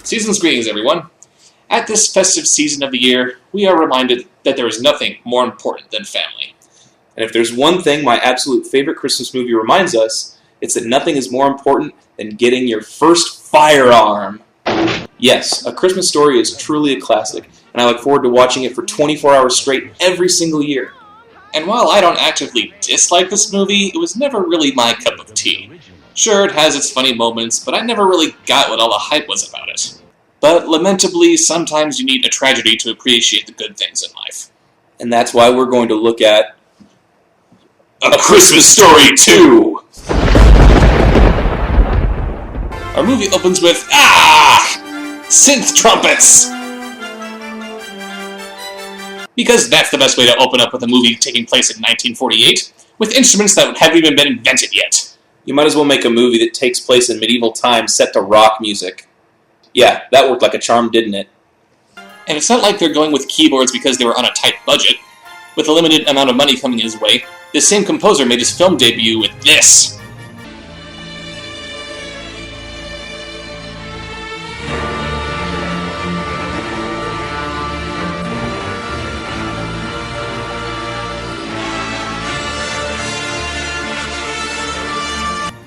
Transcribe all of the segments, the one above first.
Season's greetings, everyone. At this festive season of the year, we are reminded that there is nothing more important than family. And if there's one thing my absolute favorite Christmas movie reminds us, it's that nothing is more important than getting your first firearm. Yes, A Christmas Story is truly a classic, and I look forward to watching it for 24 hours straight every single year. And while I don't actively dislike this movie, it was never really my cup of tea. Sure, it has its funny moments, but I never really got what all the hype was about it. But lamentably, sometimes you need a tragedy to appreciate the good things in life. And that's why we're going to look at A Christmas Story 2! Our movie opens with, synth trumpets! Because that's the best way to open up with a movie taking place in 1948, with instruments that haven't even been invented yet. You might as well make a movie that takes place in medieval times set to rock music. Yeah, that worked like a charm, didn't it? And it's not like they're going with keyboards because they were on a tight budget. With a limited amount of money coming his way, this same composer made his film debut with this.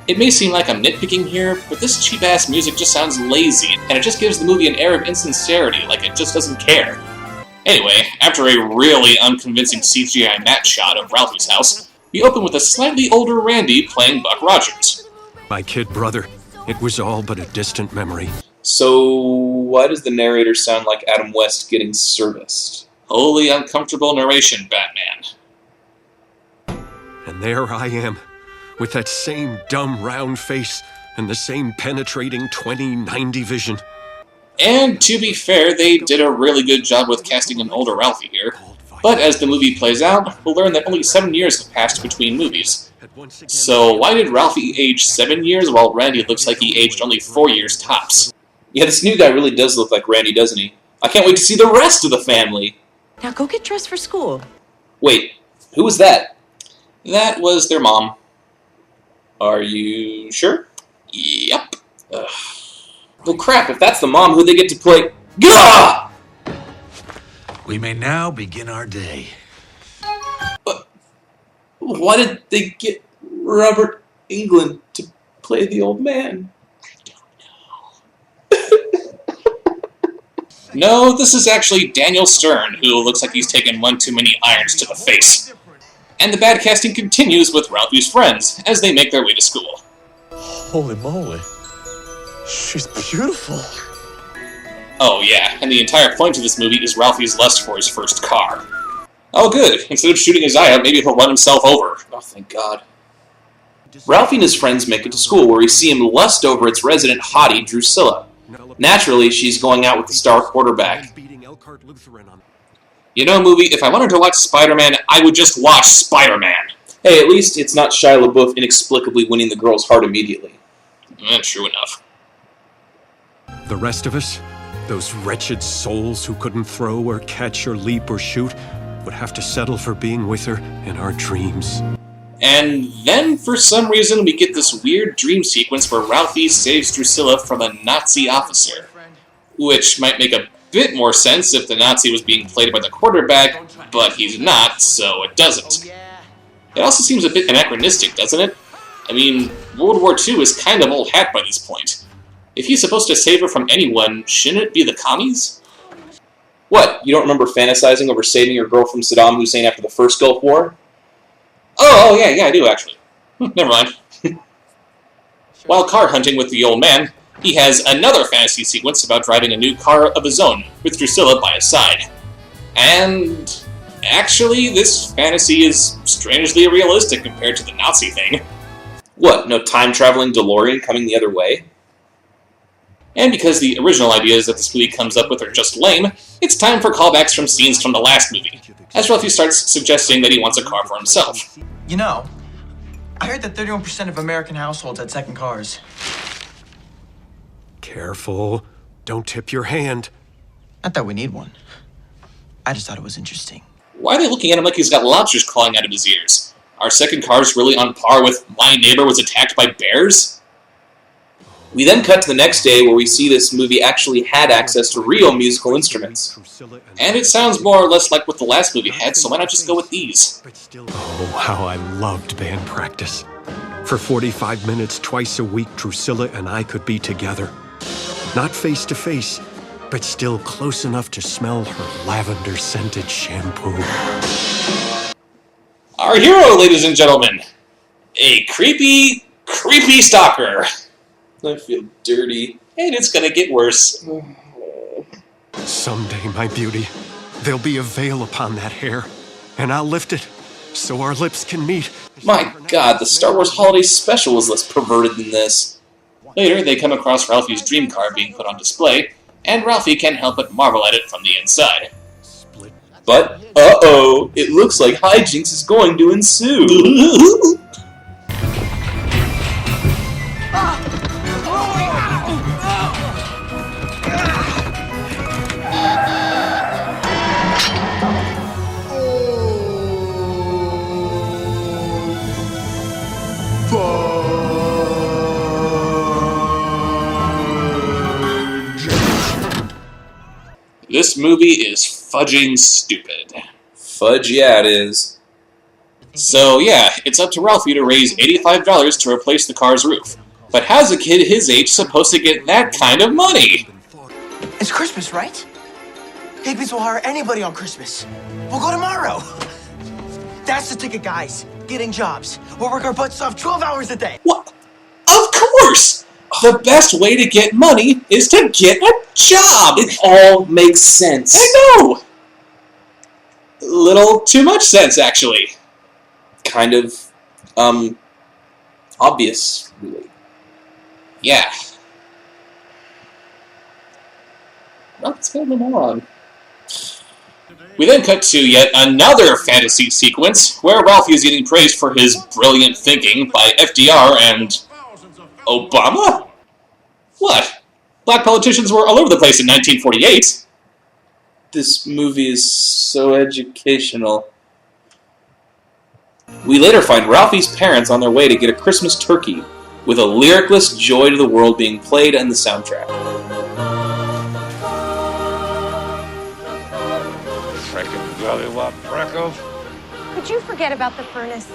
It may seem like I'm nitpicking here, but this cheap-ass music just sounds lazy, and it just gives the movie an air of insincerity, like it just doesn't care. Anyway, after a really unconvincing CGI matte shot of Ralphie's house, we open with a slightly older Randy playing Buck Rogers. My kid brother, it was all but a distant memory. So, why does the narrator sound like Adam West getting serviced? Wholly uncomfortable narration, Batman. And there I am, with that same dumb round face and the same penetrating 20/90 vision. And to be fair, they did a really good job with casting an older Ralphie here. But as the movie plays out, we'll learn that only 7 years have passed between movies. So why did Ralphie age 7 years while Randy looks like he aged only 4 years tops? Yeah, this new guy really does look like Randy, doesn't he? I can't wait to see the rest of the family! Now go get dressed for school. Wait, who was that? That was their mom. Are you sure? Yep. Well, crap, if that's the mom, who'd they get to play? Gah! We may now begin our day. Why did they get Robert Englund to play the old man? I don't know. No, this is actually Daniel Stern, who looks like he's taken one too many irons to the face. And the bad casting continues with Ralphie's friends as they make their way to school. Holy moly. She's beautiful. Oh yeah, and the entire point of this movie is Ralphie's lust for his first car. Oh good, instead of shooting his eye out, maybe he'll run himself over. Oh, thank God. Ralphie and his friends make it to school, where we see him lust over its resident hottie, Drusilla. Naturally, she's going out with the star quarterback. You know, movie, if I wanted to watch Spider-Man, I would just watch Spider-Man. Hey, at least it's not Shia LaBeouf inexplicably winning the girl's heart immediately. True enough. The rest of us, those wretched souls who couldn't throw or catch or leap or shoot, would have to settle for being with her in our dreams. And then, for some reason, we get this weird dream sequence where Ralphie saves Drusilla from a Nazi officer. Which might make a bit more sense if the Nazi was being played by the quarterback, but he's not, so it doesn't. It also seems a bit anachronistic, doesn't it? I mean, World War II is kind of old hat by this point. If he's supposed to save her from anyone, shouldn't it be the commies? What, you don't remember fantasizing over saving your girl from Saddam Hussein after the first Gulf War? Oh yeah, I do actually. Never mind. While car hunting with the old man, he has another fantasy sequence about driving a new car of his own, with Drusilla by his side. And actually, this fantasy is strangely realistic compared to the Nazi thing. What, no time-traveling DeLorean coming the other way? And because the original ideas that this movie comes up with are just lame, it's time for callbacks from scenes from the last movie, as Ralphie starts suggesting that he wants a car for himself. You know, I heard that 31% of American households had second cars. Careful. Don't tip your hand. Not that we need one. I just thought it was interesting. Why are they looking at him like he's got lobsters crawling out of his ears? Are second cars really on par with My Neighbor Was Attacked by Bears? We then cut to the next day where we see this movie actually had access to real musical instruments. And it sounds more or less like what the last movie had, so why not just go with these? Oh, how I loved band practice. For 45 minutes twice a week, Drusilla and I could be together. Not face to face, but still close enough to smell her lavender-scented shampoo. Our hero, ladies and gentlemen. A creepy stalker. I feel dirty. And it's gonna get worse. Someday, my beauty, there'll be a veil upon that hair, and I'll lift it so our lips can meet. My God, the Star Wars Holiday Special was less perverted than this. Later, they come across Ralphie's dream car being put on display, and Ralphie can't help but marvel at it from the inside. But, uh-oh, it looks like hijinks is going to ensue. This movie is fudging stupid. Fudge, yeah, it is. So yeah, it's up to Ralphie to raise $85 to replace the car's roof. But how's a kid his age supposed to get that kind of money? It's Christmas, right? Higbees will hire anybody on Christmas. We'll go tomorrow. That's the ticket, guys. Getting jobs. We'll work our butts off 12 hours a day. What? Of course! The best way to get money is to get a job! It all makes sense. I know! Little too much sense, actually. Kind of, obvious, really. Yeah. Well, it's kind of a moron. We then cut to yet another fantasy sequence where Ralphie is getting praised for his brilliant thinking by FDR and Obama? What? Black politicians were all over the place in 1948. This movie is so educational. We later find Ralphie's parents on their way to get a Christmas turkey, with a lyricless Joy to the World being played in the soundtrack. Could you forget about the furnace?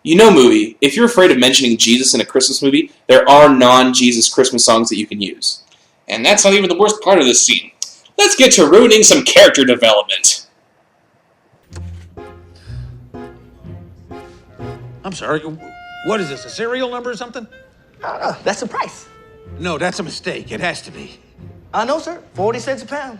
You know, movie, if you're afraid of mentioning Jesus in a Christmas movie, there are non-Jesus Christmas songs that you can use. And that's not even the worst part of this scene. Let's get to ruining some character development. I'm sorry. What is this, a serial number or something? That's the price. No, that's a mistake. It has to be. I know, sir. 40 cents a pound.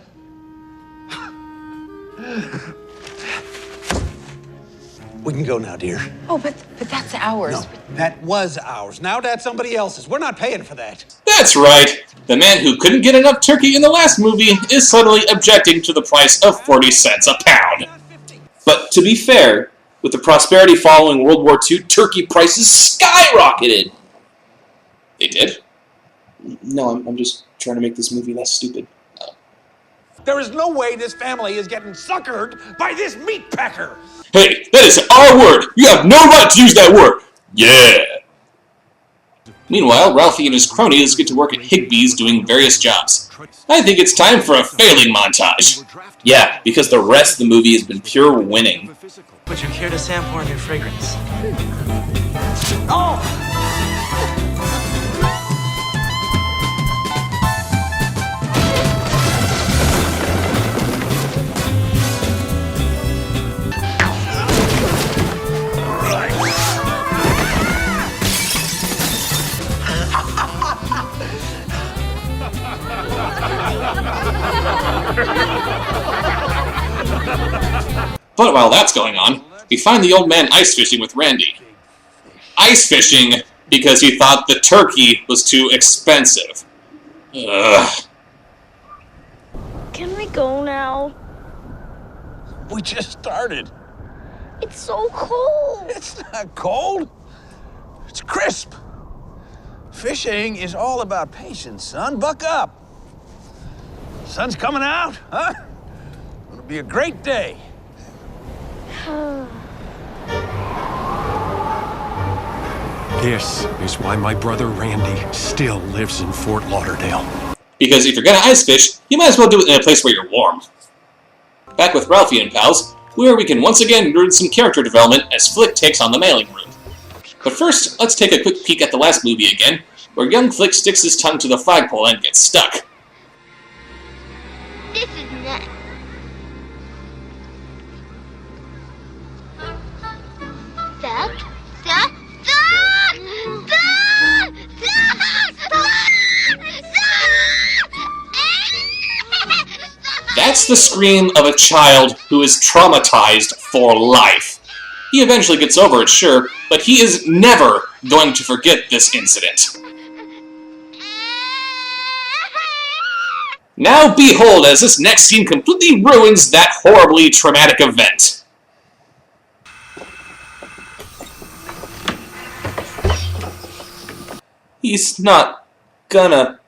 We can go now, dear. Oh, but that's ours. No, that was ours. Now that's somebody else's. We're not paying for that. That's right. The man who couldn't get enough turkey in the last movie is suddenly objecting to the price of 40 cents a pound. But to be fair, with the prosperity following World War II, turkey prices skyrocketed. They did? No, I'm just trying to make this movie less stupid. There is no way this family is getting suckered by this meat packer. Hey, that is our word! You have no right to use that word! Yeah! Meanwhile, Ralphie and his cronies get to work at Higbee's doing various jobs. I think it's time for a failing montage. Yeah, because the rest of the movie has been pure winning. Would you care to sample our new fragrance? Oh! But while that's going on, we find the old man ice fishing with Randy. Ice fishing because he thought the turkey was too expensive. Ugh. Can we go now? We just started. It's so cold. It's not cold. It's crisp. Fishing is all about patience, son. Buck up. Sun's coming out, huh? It'll be a great day. This is why my brother Randy still lives in Fort Lauderdale. Because if you're gonna ice fish, you might as well do it in a place where you're warm. Back with Ralphie and pals, where we can once again learn some character development as Flick takes on the mailing room. But first, let's take a quick peek at the last movie again, where young Flick sticks his tongue to the flagpole and gets stuck. This is nuts. Stop. Stop. Stop! Stop! Stop! That's the scream of a child who is traumatized for life. He eventually gets over it, sure, but he is never going to forget this incident. Now behold as this next scene completely ruins that horribly traumatic event. He's not gonna...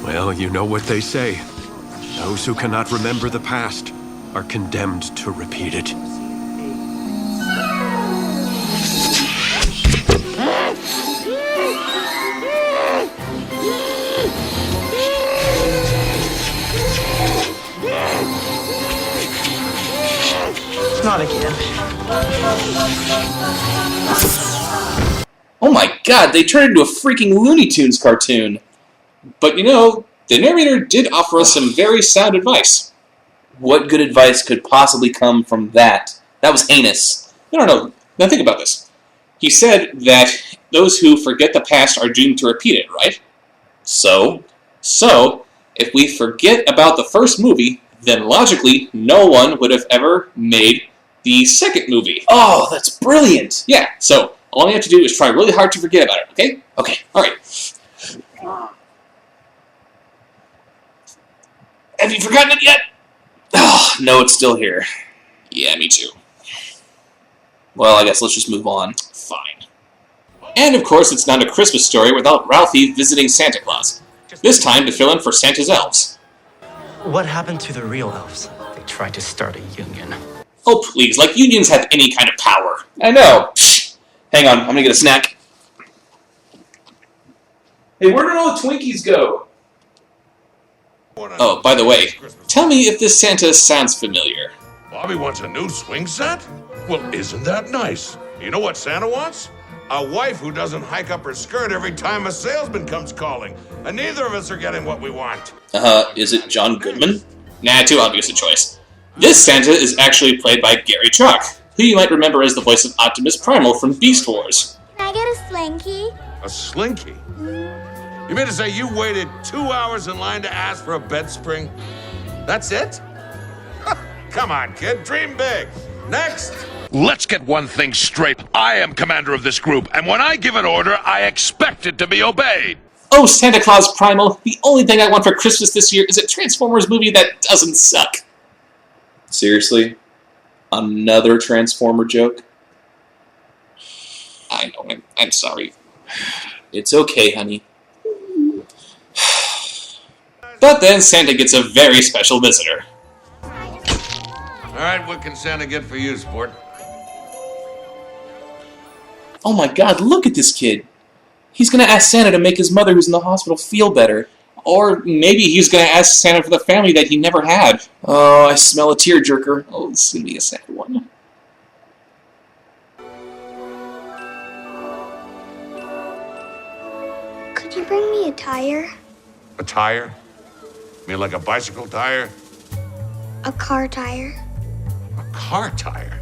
Well, you know what they say. Those who cannot remember the past are condemned to repeat it. Not again. Oh my god, they turned into a freaking Looney Tunes cartoon! But you know, the narrator did offer us some very sound advice. What good advice could possibly come from that? That was heinous. No. Now think about this. He said that those who forget the past are doomed to repeat it, right? So, if we forget about the first movie, then logically, no one would have ever made the second movie. Oh, that's brilliant! Yeah, so all you have to do is try really hard to forget about it, okay? Okay. Alright. Have you forgotten it yet? Oh, no, it's still here. Yeah, me too. Well, I guess let's just move on. Fine. And of course, it's not a Christmas story without Ralphie visiting Santa Claus. This time to fill in for Santa's elves. What happened to the real elves? They tried to start a union. Oh please, like unions have any kind of power. I know. Psh. Hang on, I'm gonna get a snack. Hey, where did all the Twinkies go? Oh, by the way, tell me if this Santa sounds familiar. Bobby wants a new swing set? Well, isn't that nice? You know what Santa wants? A wife who doesn't hike up her skirt every time a salesman comes calling. And neither of us are getting what we want. Is it John Goodman? Nah, too obvious a choice. This Santa is actually played by Gary Chalk, who you might remember as the voice of Optimus Primal from Beast Wars. Can I get a slinky? A slinky? You mean to say you waited 2 hours in line to ask for a bed spring? That's it? Come on, kid, dream big. Next! Let's get one thing straight. I am commander of this group, and when I give an order, I expect it to be obeyed. Oh, Santa Claus Primal, the only thing I want for Christmas this year is a Transformers movie that doesn't suck. Seriously? Another Transformer joke? I know, I'm sorry. It's okay, honey. But then Santa gets a very special visitor. All right, what can Santa get for you, sport? Oh my god, look at this kid. He's gonna ask Santa to make his mother who's in the hospital feel better. Or maybe he's gonna ask Santa for the family that he never had. Oh, I smell a tearjerker. Oh, this is gonna be a sad one. Could you bring me a tire? A tire? You mean like a bicycle tire? A car tire? A car tire?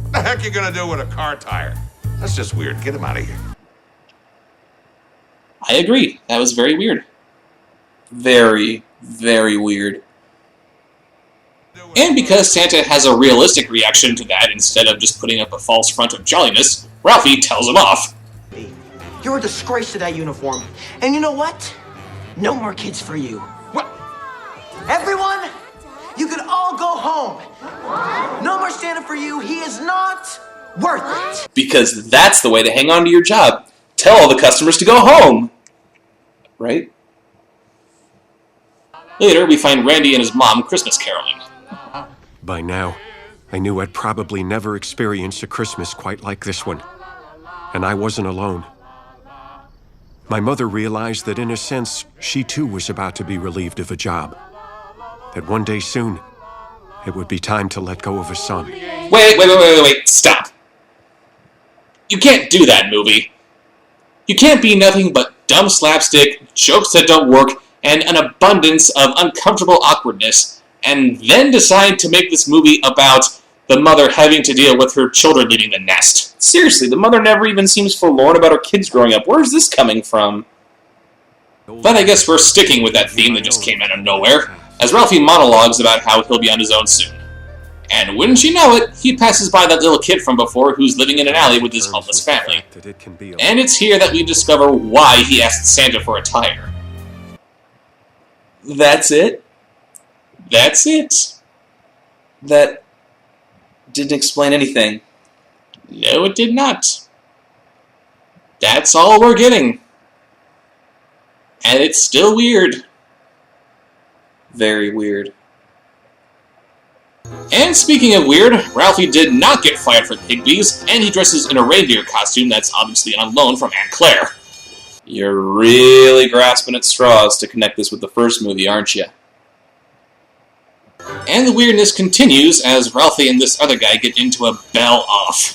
What the heck are you gonna do with a car tire? That's just weird. Get him out of here. I agree. That was very weird. Very, very weird. And because Santa has a realistic reaction to that instead of just putting up a false front of jolliness, Ralphie tells him off. You're a disgrace to that uniform. And you know what? No more kids for you. What? Everyone, you can all go home. No more Santa for you. He is not worth it. Because that's the way to hang on to your job. Tell all the customers to go home. Right? Later, we find Randy and his mom Christmas caroling. By now, I knew I'd probably never experience a Christmas quite like this one. and I wasn't alone. My mother realized that in a sense, she too was about to be relieved of a job. That one day soon, it would be time to let go of a son. Wait, stop. You can't do that, movie. You can't be nothing but dumb slapstick, jokes that don't work, and an abundance of uncomfortable awkwardness, and then decide to make this movie about the mother having to deal with her children leaving the nest. Seriously, the mother never even seems forlorn about her kids growing up. Where's this coming from? But I guess we're sticking with that theme that just came out of nowhere, as Ralphie monologues about how he'll be on his own soon. And wouldn't you know it, he passes by that little kid from before who's living in an alley with his homeless family. And it's here that we discover why he asked Santa for a tire. That's it? That's it. That didn't explain anything. No, it did not. That's all we're getting. And it's still weird. Very weird. And speaking of weird, Ralphie did not get fired for the Higbees, and he dresses in a reindeer costume that's obviously on loan from Aunt Claire. You're really grasping at straws to connect this with the first movie, aren't you? And the weirdness continues as Ralphie and this other guy get into a bell-off.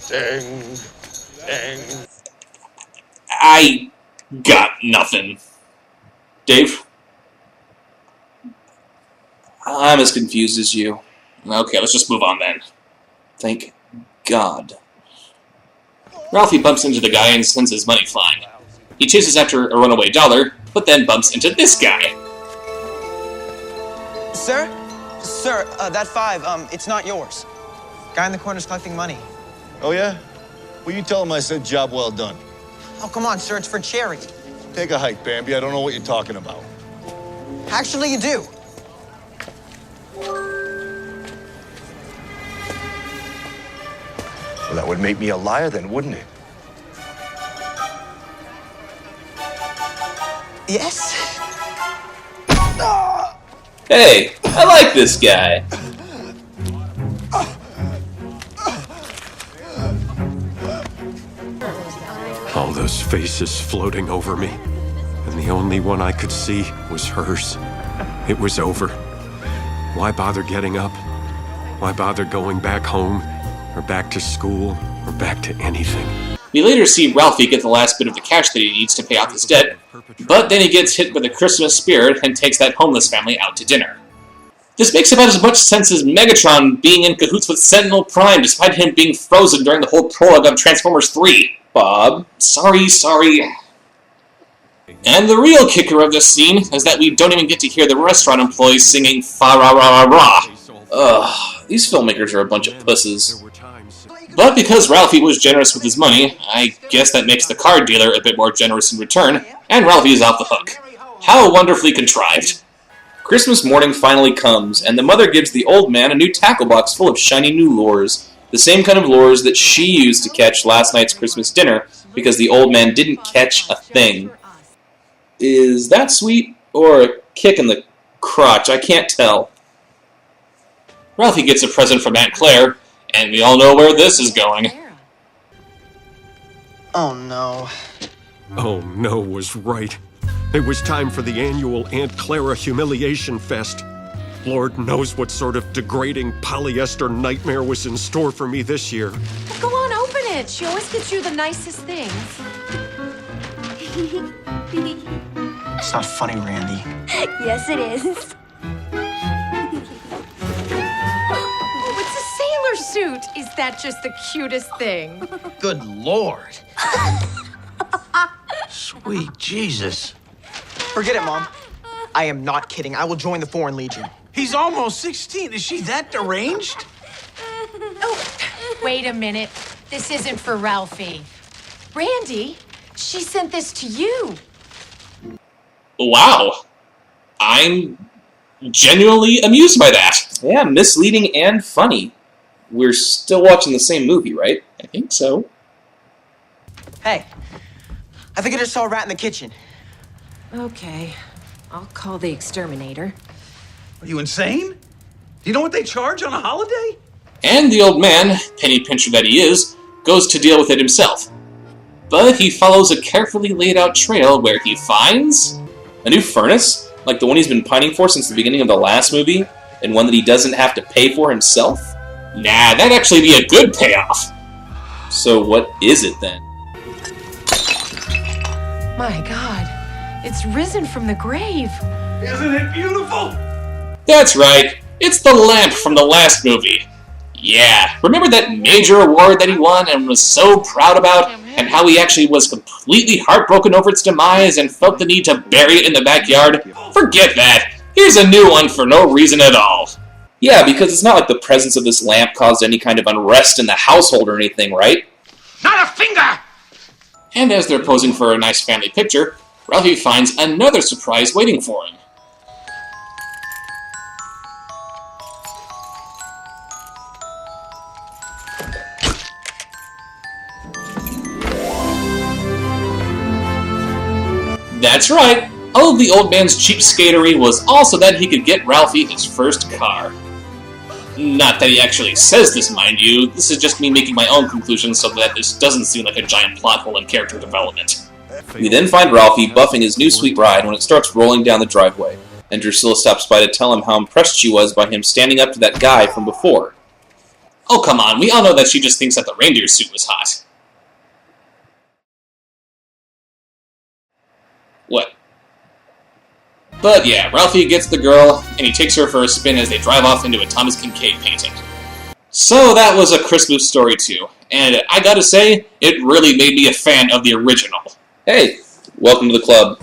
Ding, ding. I got nothing. Dave? I'm as confused as you. Okay, let's just move on then. Thank God. Ralphie bumps into the guy and sends his money flying. He chases after a runaway dollar, but then bumps into this guy. Sir? Sir, that $5, it's not yours. Guy in the corner's collecting money. Oh, yeah? Well, you tell him I said job well done. Oh, come on, sir, it's for charity. Take a hike, Bambi. I don't know what you're talking about. Actually, you do. Well, that would make me a liar then, wouldn't it? Yes? Hey, I like this guy. All those faces floating over me, and the only one I could see was hers. It was over. Why bother getting up? Why bother going back home, or back to school, or back to anything? We later see Ralphie get the last bit of the cash that he needs to pay off his debt, but then he gets hit by the Christmas spirit and takes that homeless family out to dinner. This makes about as much sense as Megatron being in cahoots with Sentinel Prime, despite him being frozen during the whole prologue of Transformers 3. Bob. Sorry. And the real kicker of this scene is that we don't even get to hear the restaurant employees singing fa-ra-ra-ra-ra. Ugh, these filmmakers are a bunch of pusses. But because Ralphie was generous with his money, I guess that makes the car dealer a bit more generous in return, and Ralphie is off the hook. How wonderfully contrived. Christmas morning finally comes, and the mother gives the old man a new tackle box full of shiny new lures. The same kind of lures that she used to catch last night's Christmas dinner, because the old man didn't catch a thing. Is that sweet, or a kick in the crotch? I can't tell. Ralphie gets a present from Aunt Claire, and we all know where this is going. Oh, no. Oh no was right. It was time for the annual Aunt Clara Humiliation Fest. Lord knows what sort of degrading polyester nightmare was in store for me this year. Go on, open it. She always gets you the nicest things. It's not funny, Randy. Yes, it is. Oh, it's a sailor suit. Is that just the cutest thing? Good Lord. Sweet Jesus. Forget it, Mom. I am not kidding. I will join the Foreign Legion. He's almost 16. Is she that deranged? Oh, wait a minute. This isn't for Ralphie. Randy, she sent this to you. Wow. I'm genuinely amused by that. Yeah, misleading and funny. We're still watching the same movie, right? I think so. Hey, I think I just saw a rat in the kitchen. Okay, I'll call the exterminator. Are you insane? Do you know what they charge on a holiday? And the old man, penny pincher that he is, goes to deal with it himself. But he follows a carefully laid out trail where he finds A new furnace? Like the one he's been pining for since the beginning of the last movie? And one that he doesn't have to pay for himself? Nah, that'd actually be a good payoff. So what is it then? My God, it's risen from the grave. Isn't it beautiful? That's right, it's the lamp from the last movie. Yeah, remember that major award that he won and was so proud about, and how he actually was completely heartbroken over its demise and felt the need to bury it in the backyard? Forget that. Here's a new one for no reason at all. Yeah, because it's not like the presence of this lamp caused any kind of unrest in the household or anything, right? Not a finger! And as they're posing for a nice family picture, Ralphie finds another surprise waiting for him. That's right, all of the old man's cheapskatery was also that he could get Ralphie his first car. Not that he actually says this, mind you, this is just me making my own conclusions so that this doesn't seem like a giant plot hole in character development. We then find Ralphie buffing his new sweet ride when it starts rolling down the driveway, and Drusilla stops by to tell him how impressed she was by him standing up to that guy from before. Oh come on, we all know that she just thinks that the reindeer suit was hot. What? But yeah, Ralphie gets the girl, and he takes her for a spin as they drive off into a Thomas Kincaid painting. So that was A Christmas Story 2, and I gotta say, it really made me a fan of the original. Hey, welcome to the club.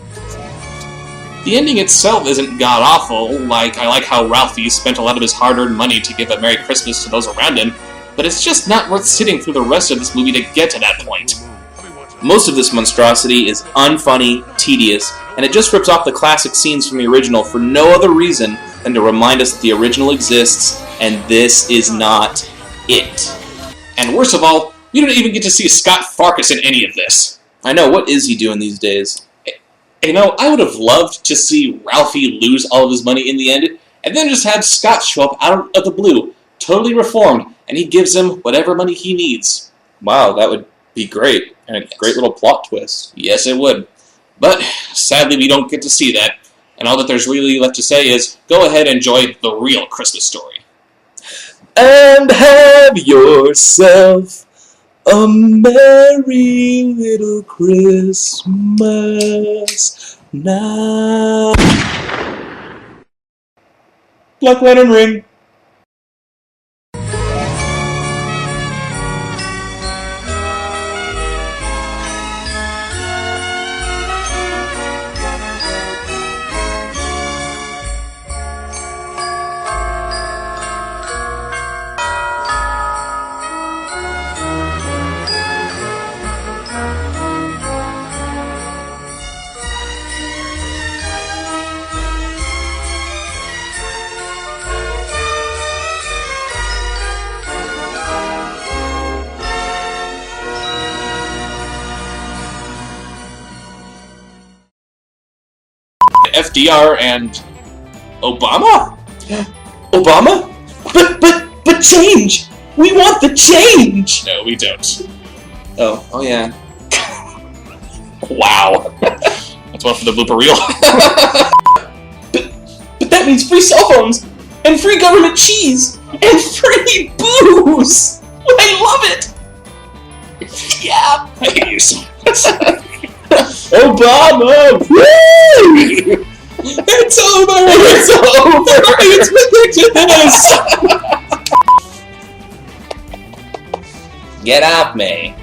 The ending itself isn't god-awful, I like how Ralphie spent a lot of his hard-earned money to give a Merry Christmas to those around him, but it's just not worth sitting through the rest of this movie to get to that point. Most of this monstrosity is unfunny, tedious, and it just rips off the classic scenes from the original for no other reason than to remind us that the original exists, and this is not it. And worst of all, you don't even get to see Scott Farkas in any of this. I know, what is he doing these days? You know, I would have loved to see Ralphie lose all of his money in the end, and then just have Scott show up out of the blue, totally reformed, and he gives him whatever money he needs. Wow, that would be great, and a great little plot twist. Yes, it would. But sadly, we don't get to see that, and all that there's really left to say is, go ahead and enjoy the real Christmas Story. And have yourself a merry little Christmas now. Black Lantern ring. FDR and Obama? Obama? But change! We want the change! No, we don't. Oh yeah. Wow. That's one for the blooper reel. But that means free cell phones, and free government cheese, and free booze! I love it! Yeah! I hate you so much. Obama! Woo! It's over! It's over! It's ridiculous! Get off me!